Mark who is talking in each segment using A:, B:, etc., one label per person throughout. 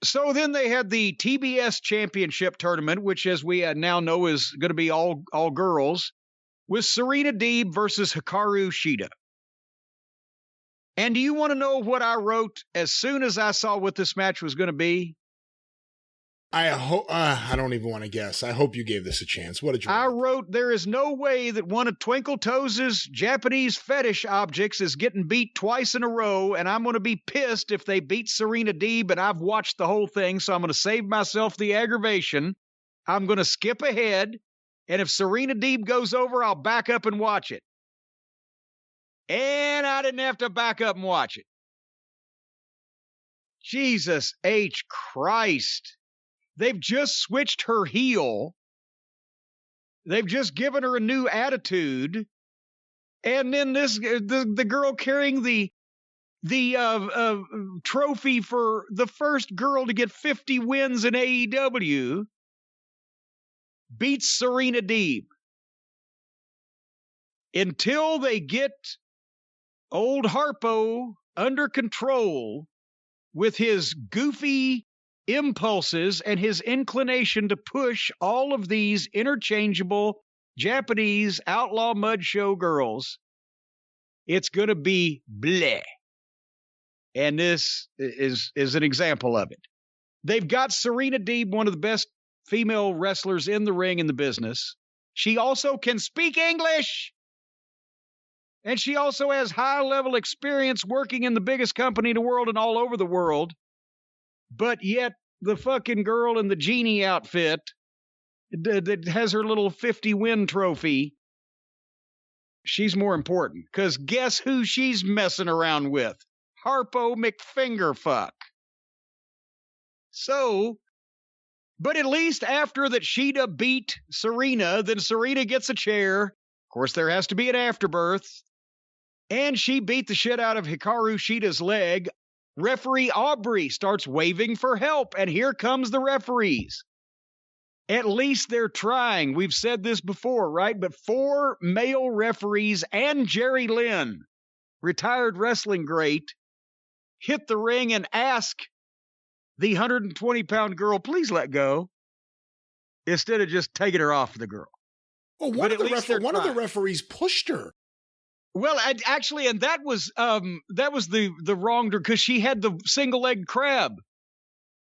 A: So then they had the TBS Championship Tournament, which, as we now know, is going to be all girls, with Serena Deeb versus Hikaru Shida. And do you want to know what I wrote as soon as I saw what this match was going to be?
B: I hope. I don't even want to guess. I hope you gave this a chance. What did you write?
A: I wrote, there is no way that one of Twinkle Toes' Japanese fetish objects is getting beat twice in a row, and I'm going to be pissed if they beat Serena Deeb, and I've watched the whole thing, so I'm going to save myself the aggravation. I'm going to skip ahead, and if Serena Deeb goes over, I'll back up and watch it. And I didn't have to back up and watch it. Jesus H. Christ. They've just switched her heel. They've just given her a new attitude. And then the girl carrying the trophy for the first girl to get 50 wins in AEW beats Serena Deeb. Until they get old Harpo under control with his goofy impulses and his inclination to push all of these interchangeable Japanese outlaw mud show girls, it's going to be bleh. And this is an example of it. They've got Serena Deeb, one of the best female wrestlers in the ring in the business. She also can speak English. And she also has high-level experience working in the biggest company in the world and all over the world. But yet, the fucking girl in the genie outfit that has her little 50-win trophy, she's more important. Because guess who she's messing around with? Harpo McFingerfuck. So, but at least after that Shida beat Serena, then Serena gets a chair. Of course, there has to be an afterbirth. And she beat the shit out of Hikaru Shida's leg. Referee Aubrey starts waving for help, and here comes the referees. At least they're trying. We've said this before, right? But 4 male referees and Jerry Lynn, retired wrestling great, hit the ring and ask the 120-pound girl, please let go, instead of just taking her off the girl.
B: Well, one of the referees pushed her.
A: Well, actually, and that was the wrong, because she had the single leg crab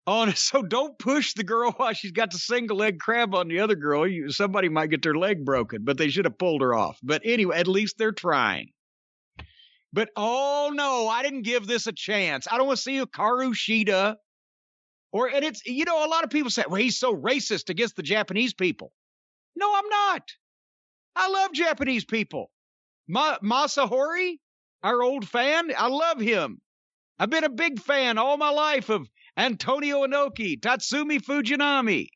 A: on. So don't push the girl while she's got the single leg crab on the other girl. Somebody might get their leg broken, but they should have pulled her off. But anyway, at least they're trying. But oh no, I didn't give this a chance. I don't want to see Hikaru Shida. And it's, a lot of people say, well, he's so racist against the Japanese people. No, I'm not. I love Japanese people. Masahori, our old fan, I love him. I've been a big fan all my life of Antonio Inoki, Tatsumi Fujinami,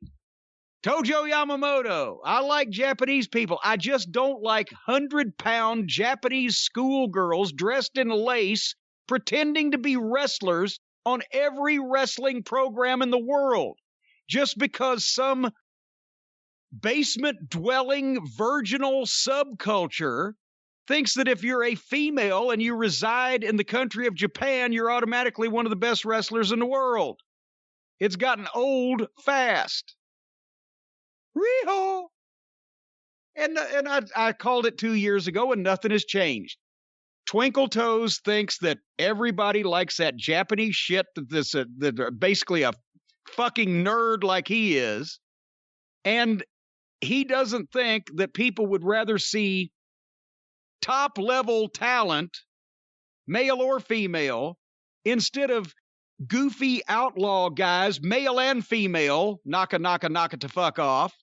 A: Tojo Yamamoto. I like Japanese people. I just don't like 100-pound Japanese schoolgirls dressed in lace pretending to be wrestlers on every wrestling program in the world. Just because some basement-dwelling virginal subculture thinks that if you're a female and you reside in the country of Japan, you're automatically one of the best wrestlers in the world. It's gotten old fast. Riho! And I called it 2 years ago, and nothing has changed. Twinkle Toes thinks that everybody likes that Japanese shit that basically a fucking nerd like he is. And he doesn't think that people would rather see top-level talent, male or female, instead of goofy outlaw guys, male and female, knock it to fuck off,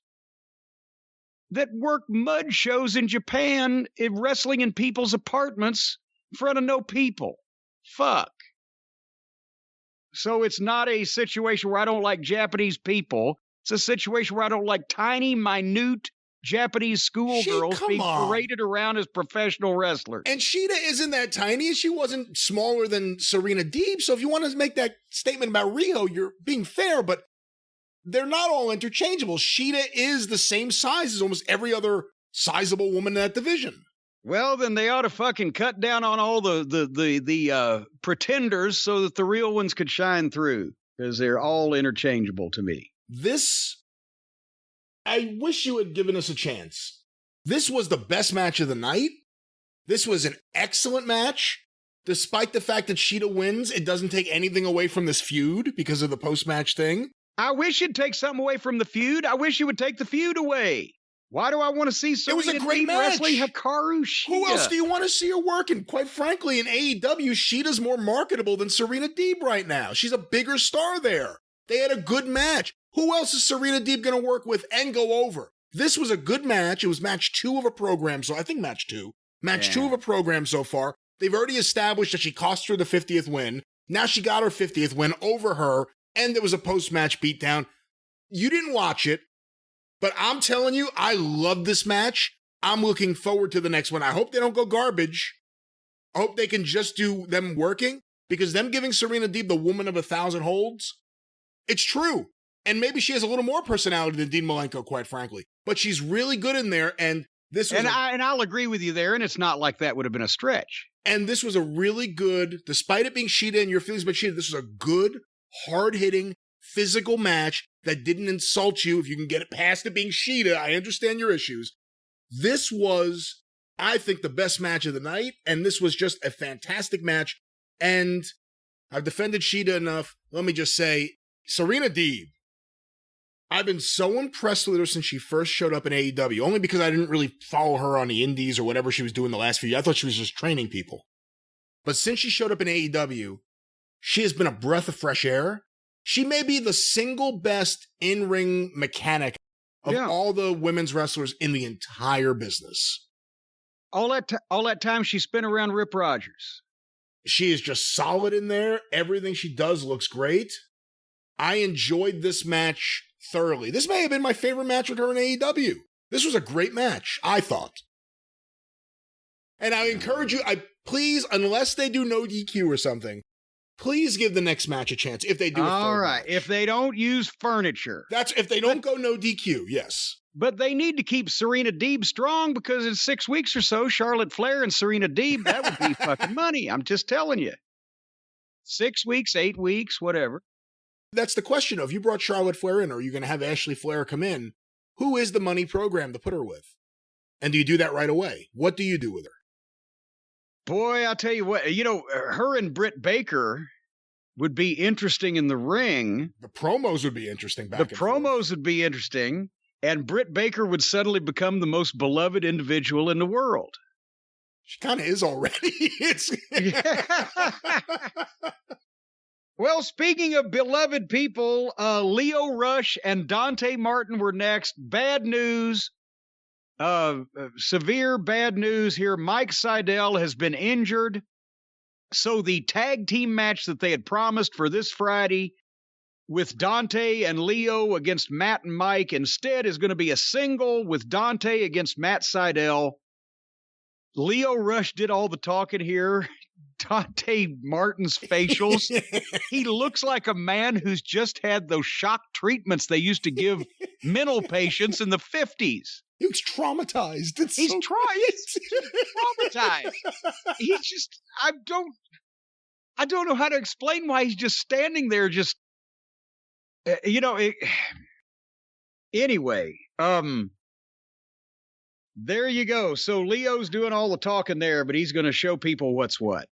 A: that work mud shows in Japan, wrestling in people's apartments in front of no people. Fuck. So it's not a situation where I don't like Japanese people. It's a situation where I don't like tiny, minute Japanese schoolgirls being paraded around as professional wrestlers.
B: And Shida isn't that tiny. She wasn't smaller than Serena Deeb. So if you want to make that statement about Riho, you're being fair, but they're not all interchangeable. Shida is the same size as almost every other sizable woman in that division.
A: Well, then they ought to fucking cut down on all the pretenders so that the real ones could shine through. because they're all interchangeable to me.
B: This, I wish you had given us a chance. This was the best match of the night. This was an excellent match. Despite the fact that Shida wins, it doesn't take anything away from this feud because of the post-match thing.
A: I wish it'd take something away from the feud. I wish you would take the feud away. Why do I want to see Serena Deeb wrestling Hikaru Shida?
B: Who else do you want to see her working? Quite frankly, in AEW, Shida's more marketable than Serena Deeb right now. She's a bigger star there. They had a good match. Who else is Serena Deeb going to work with and go over? This was a good match. It was match 2 of a program, so I think match 2. Match 2 of a program so far. They've already established that she cost her the 50th win. Now she got her 50th win over her, and there was a post-match beatdown. You didn't watch it, but I'm telling you, I love this match. I'm looking forward to the next one. I hope they don't go garbage. I hope they can just do them working, because them giving Serena Deeb the woman of 1,000 holds, it's true. And maybe she has a little more personality than Dean Malenko, quite frankly. But she's really good in there, and this was
A: I'll agree with you there, and it's not like that would have been a stretch.
B: And this was a really good, despite it being Shida and your feelings about Shida, this was a good, hard-hitting, physical match that didn't insult you. If you can get it past it being Shida, I understand your issues. This was, I think, the best match of the night, and this was just a fantastic match. And I've defended Shida enough. Let me just say, Serena Deeb, I've been so impressed with her since she first showed up in AEW, only because I didn't really follow her on the indies or whatever she was doing the last few years. I thought she was just training people. But since she showed up in AEW, she has been a breath of fresh air. She may be the single best in-ring mechanic of all the women's wrestlers in the entire business.
A: All that time she spent around Rip Rogers.
B: She is just solid in there. Everything she does looks great. I enjoyed this match thoroughly. This may have been my favorite match with her in AEW. This was a great match, I thought. And I encourage you, please, unless they do no DQ or something, please give the next match a chance if they do a third match.
A: If they don't use furniture.
B: That's if they don't go no DQ, yes.
A: But they need to keep Serena Deeb strong, because in 6 weeks or so, Charlotte Flair and Serena Deeb, that would be fucking money. I'm just telling you. 6 weeks, 8 weeks, whatever.
B: That's the question of, you brought Charlotte Flair in, or are you going to have Ashley Flair come in? Who is the money program to put her with? And do you do that right away? What do you do with her?
A: Boy, I'll tell you what, her and Britt Baker would be interesting in the ring.
B: The promos would be interesting
A: The promos would be interesting, and Britt Baker would suddenly become the most beloved individual in the world.
B: She kind of is already.
A: Well, speaking of beloved people, Lio Rush and Dante Martin were next. Bad news. Severe bad news here. Mike Sydal has been injured. So the tag team match that they had promised for this Friday with Dante and Leo against Matt and Mike instead is going to be a single with Dante against Matt Sydal. Lio Rush did all the talking here. Dante Martin's facials. He looks like a man who's just had those shock treatments they used to give mental patients in the 50s.
B: He was traumatized.
A: He's traumatized. He's just, I don't know how to explain why he's just standing there just, anyway, there you go. So Leo's doing all the talking there, but he's going to show people what's what.